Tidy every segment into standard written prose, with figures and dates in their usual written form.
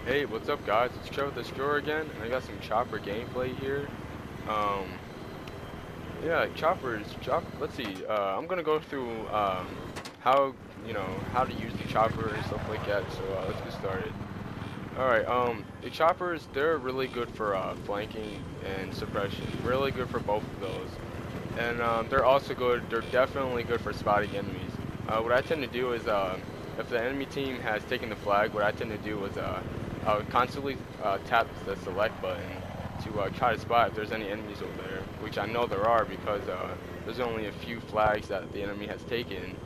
Hey, what's up, guys? It's Trevor the Destroyer again, and I got some chopper gameplay here. Um, yeah, choppers. Let's see. I'm gonna go through how how to use the chopper and stuff like that. So let's get started. All right. The choppers, they're really good for flanking and suppression. Really good for both of those. And they're also good. They're definitely good for spotting enemies. What I tend to do is, if the enemy team has taken the flag, what I tend to do is, I would constantly tap the select button to try to spot if there's any enemies over there, which I know there are because there's only a few flags that the enemy has taken,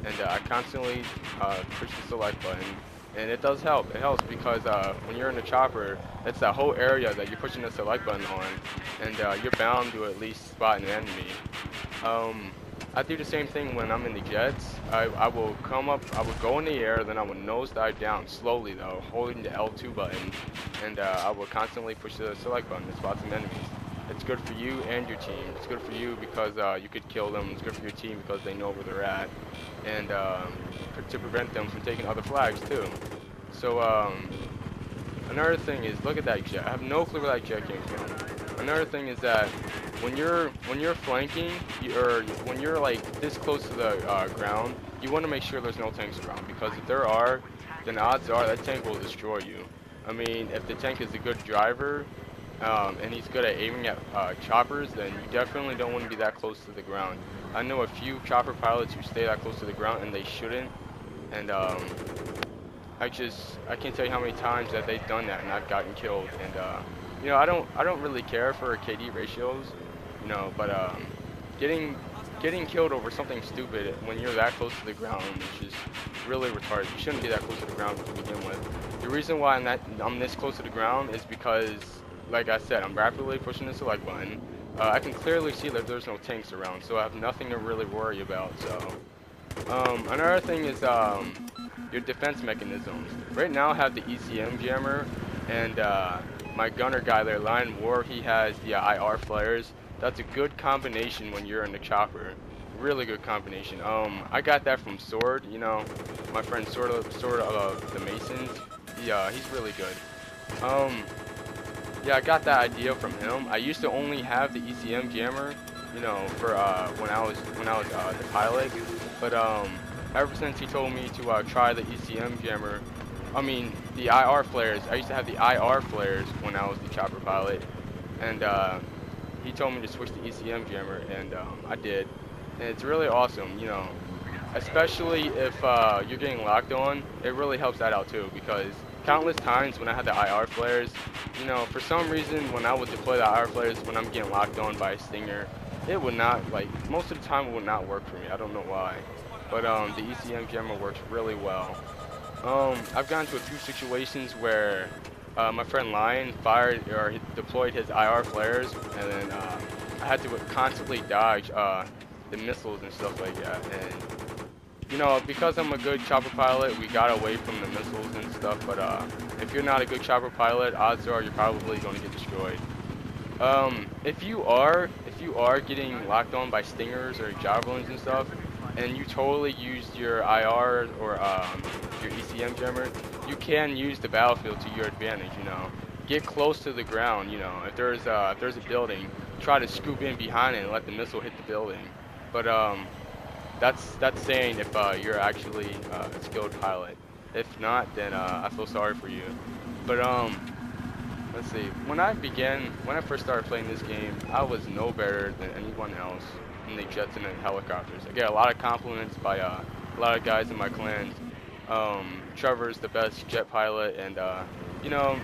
and I constantly push the select button, and it does help. It helps because when you're in the chopper, it's that whole area that you're pushing the select button on, and you're bound to at least spot an enemy. Um, I do the same thing when I'm in the jets. I will come up, I will go in the air, then I will nosedive down slowly though, holding the L2 button, and I will constantly push the select button to spot some enemies. It's good for you and your team. It's good for you because you could kill them. It's good for your team because they know where they're at, and to prevent them from taking other flags too. So another thing is, look at that jet. I have no clue where that jet came from. Another thing is that when you're flanking, or when you're like this close to the ground, you want to make sure there's no tanks around because if there are, then odds are that tank will destroy you. I mean, if the tank is a good driver, and he's good at aiming at choppers, then you definitely don't want to be that close to the ground. I know a few chopper pilots who stay that close to the ground, and they shouldn't. And I can't tell you how many times that they've done that and I've gotten killed. And I don't really care for KD ratios, but getting killed over something stupid when you're that close to the ground is just really retarded. You shouldn't be that close to the ground to begin with. The reason why I'm this close to the ground is because, like I said, I'm rapidly pushing the select button. I can clearly see that there's no tanks around, so I have nothing to really worry about. So. Another thing is your defense mechanisms. Right now I have the ECM jammer, and my gunner guy there, Lion War, he has the IR flares. That's a good combination when you're in the chopper. Really good combination. I got that from Sword, my friend Sword of the Masons. He's really good. Yeah, I got that idea from him. I used to only have the ECM jammer, for when I was the pilot. But ever since he told me to try the ECM jammer, I mean the IR flares. I used to have the IR flares when I was the chopper pilot, and he told me to switch to ECM jammer, and I did. And it's really awesome, especially if you're getting locked on. It really helps that out too because countless times when I had the IR flares, for some reason when I would deploy the IR flares when I'm getting locked on by a stinger, it would not, like, most of the time it would not work for me. I don't know why. But the ECM jammer works really well. I've gotten to a few situations where my friend Lion fired or he deployed his IR flares, and then I had to constantly dodge the missiles and stuff like that. And because I'm a good chopper pilot, we got away from the missiles and stuff. But if you're not a good chopper pilot, odds are you're probably going to get destroyed. If you are getting locked on by stingers or javelins and stuff, and you totally used your IR or your ECM jammer, you can use the battlefield to your advantage. Get close to the ground. If there's a building, try to scoop in behind it and let the missile hit the building. But that's saying if you're actually a skilled pilot. If not, then I feel sorry for you. But let's see. When I first started playing this game, I was no better than anyone else in the jets and the helicopters. I get a lot of compliments by a lot of guys in my clan. Trevor's the best jet pilot, and you know,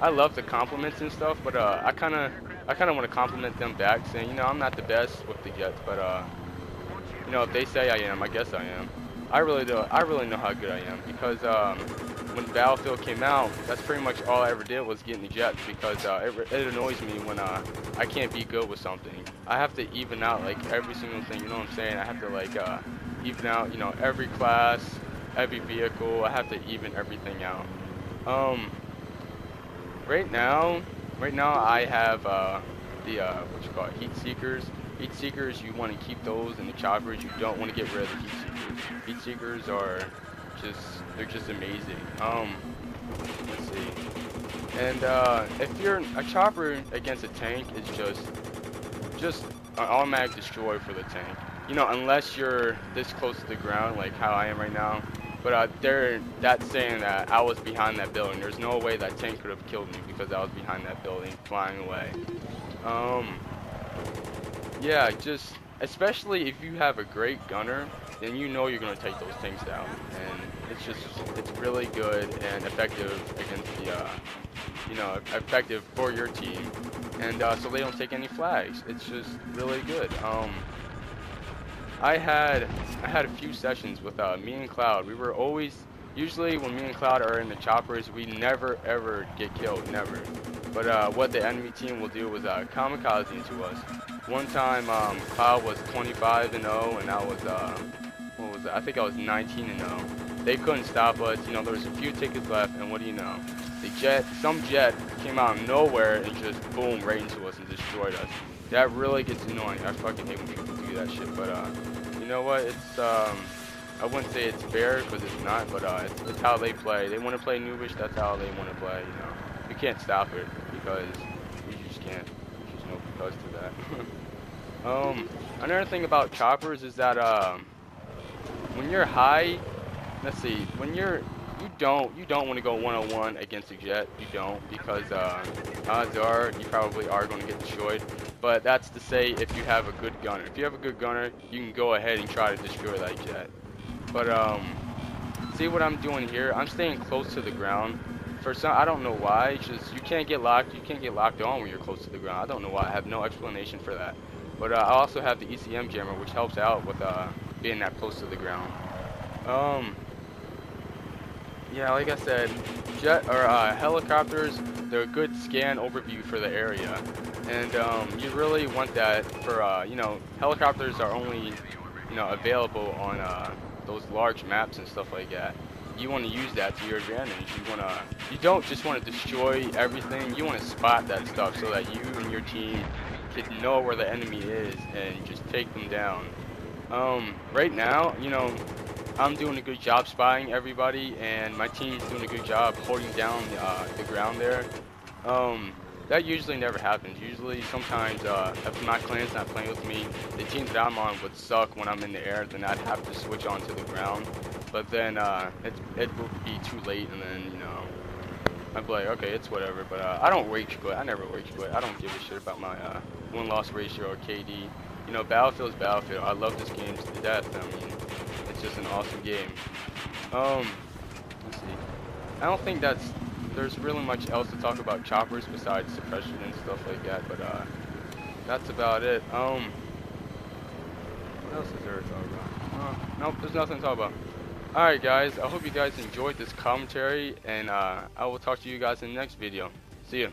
I love the compliments and stuff, but I kind of want to compliment them back, saying, I'm not the best with the jets, but if they say I am, I guess I am. I really do. I really know how good I am because when Battlefield came out, that's pretty much all I ever did was get in the jets because it annoys me when I can't be good with something. I have to even out like every single thing. You know what I'm saying? I have to like even out, every class, every vehicle. I have to even everything out. Um, right now, I have the what you call it, heat seekers. Heat seekers, you want to keep those in the choppers. You don't want to get rid of the heat seekers. Heat seekers are just they're just amazing. Let's see. And if you're a chopper against a tank, is just an automatic destroy for the tank. You know, unless you're this close to the ground, like how I am right now. But that's saying that I was behind that building. There's no way that tank could have killed me because I was behind that building, flying away. Yeah, just especially if you have a great gunner, then you know you're gonna take those tanks down, and it's really good and effective against the you know, effective for your team, and so they don't take any flags. It's just really good. I had a few sessions with me and Cloud. We were always, usually when me and Cloud are in the choppers, we never ever get killed, never. But what the enemy team will do is kamikaze into us. One time Cloud was 25-0 and I was what was it? I think I was 19-0. They couldn't stop us. You know, there was a few tickets left, and what do you know? Some jet came out of nowhere and just boom right into us and destroyed us. That really gets annoying. I fucking hate when people do that shit. But you know what? It's I wouldn't say it's fair because it's not, but it's how they play. They want to play noobish. That's how they want to play. You know, you can't stop it because you just can't. There's no because to that. Another thing about choppers is that when you're high, let's see, when you don't want to go one-on-one against a jet. You don't, because odds are you probably are going to get destroyed. But that's to say if you have a good gunner. If you have a good gunner, you can go ahead and try to destroy that jet. But see what I'm doing here? I'm staying close to the ground. For some, I don't know why. It's just you can't get locked. You can't get locked on when you're close to the ground. I don't know why. I have no explanation for that. But I also have the ECM jammer, which helps out with being that close to the ground. Yeah, like I said, helicopters, they're a good scan overview for the area, and you really want that for you know, helicopters are only, you know, available on those large maps and stuff like that. You want to use that to your advantage. You don't just want to destroy everything. You want to spot that stuff so that you and your team can know where the enemy is and just take them down. Right now, you know, I'm doing a good job spying everybody, and my team's doing a good job holding down the ground there. That usually never happens. Usually, sometimes, if my clan's not playing with me, the team that I'm on would suck when I'm in the air, then I'd have to switch onto the ground. But then, it would be too late, and then, you know, I'd be like, okay, it's whatever. But I don't rage quit. I never rage quit. I don't give a shit about my win-loss ratio or KD. You know, Battlefield's Battlefield. I love this game to death. I mean, it's just an awesome game. Let's see. I don't think there's really much else to talk about choppers besides suppression and stuff like that, but that's about it. What else is there to talk about? Nope, there's nothing to talk about. Alright guys, I hope you guys enjoyed this commentary, and I will talk to you guys in the next video. See ya.